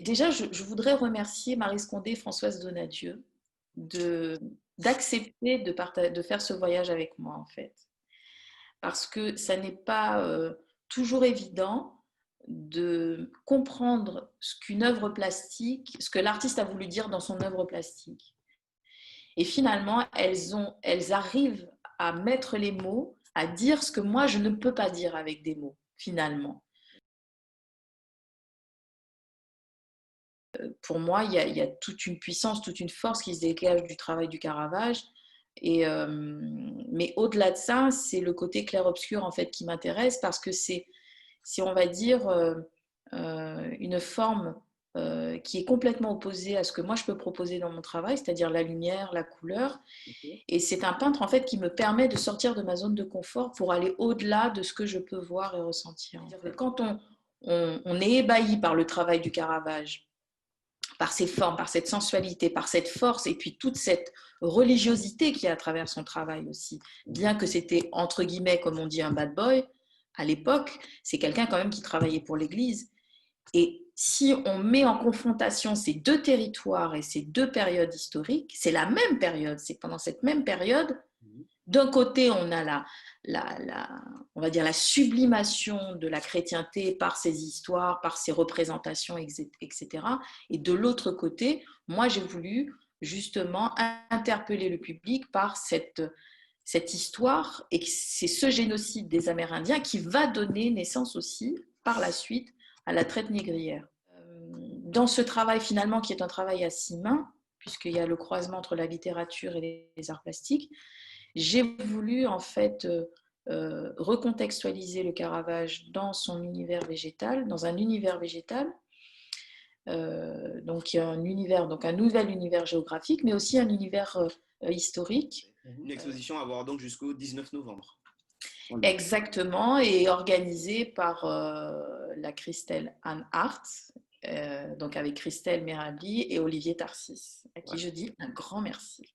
déjà, je voudrais remercier Marie Scondé et Françoise Donadieu d'accepter de faire ce voyage avec moi, en fait. Parce que ça n'est pas toujours évident de comprendre ce qu'une œuvre plastique, ce que l'artiste a voulu dire dans son œuvre plastique. Et finalement, elles arrivent à mettre les mots, à dire ce que moi, je ne peux pas dire avec des mots, finalement. Pour moi, il y a toute une puissance, toute une force qui se dégage du travail du Caravage. Mais au-delà de ça, c'est le côté clair-obscur en fait qui m'intéresse parce que c'est on va dire, une forme qui est complètement opposée à ce que moi je peux proposer dans mon travail, c'est-à-dire la lumière, la couleur. Ok. Et c'est un peintre en fait qui me permet de sortir de ma zone de confort pour aller au-delà de ce que je peux voir et ressentir. Quand on est ébahi par le travail du Caravage, par ses formes, par cette sensualité, par cette force et puis toute cette religiosité qui est à travers son travail aussi. Bien que c'était entre guillemets, comme on dit, un bad boy, à l'époque, c'est quelqu'un quand même qui travaillait pour l'Église. Et si on met en confrontation ces deux territoires et ces deux périodes historiques, c'est la même période, c'est pendant cette même période. Mhm. D'un côté, on a on va dire la sublimation de la chrétienté par ses histoires, par ses représentations, etc. Et de l'autre côté, moi, j'ai voulu justement interpeller le public par cette histoire, et c'est ce génocide des Amérindiens qui va donner naissance aussi, par la suite, à la traite négrière. Dans ce travail, finalement, qui est un travail à 6 mains, puisqu'il y a le croisement entre la littérature et les arts plastiques, j'ai voulu en fait recontextualiser le Caravage dans son univers végétal, dans un univers végétal, donc un univers, donc un nouvel univers géographique, mais aussi un univers historique. Une exposition à voir donc jusqu'au 19 novembre. Exactement, et organisée par la Christelle Anne Hart, donc avec Christelle Merabli et Olivier Tarsis, à qui Ouais. je dis un grand merci.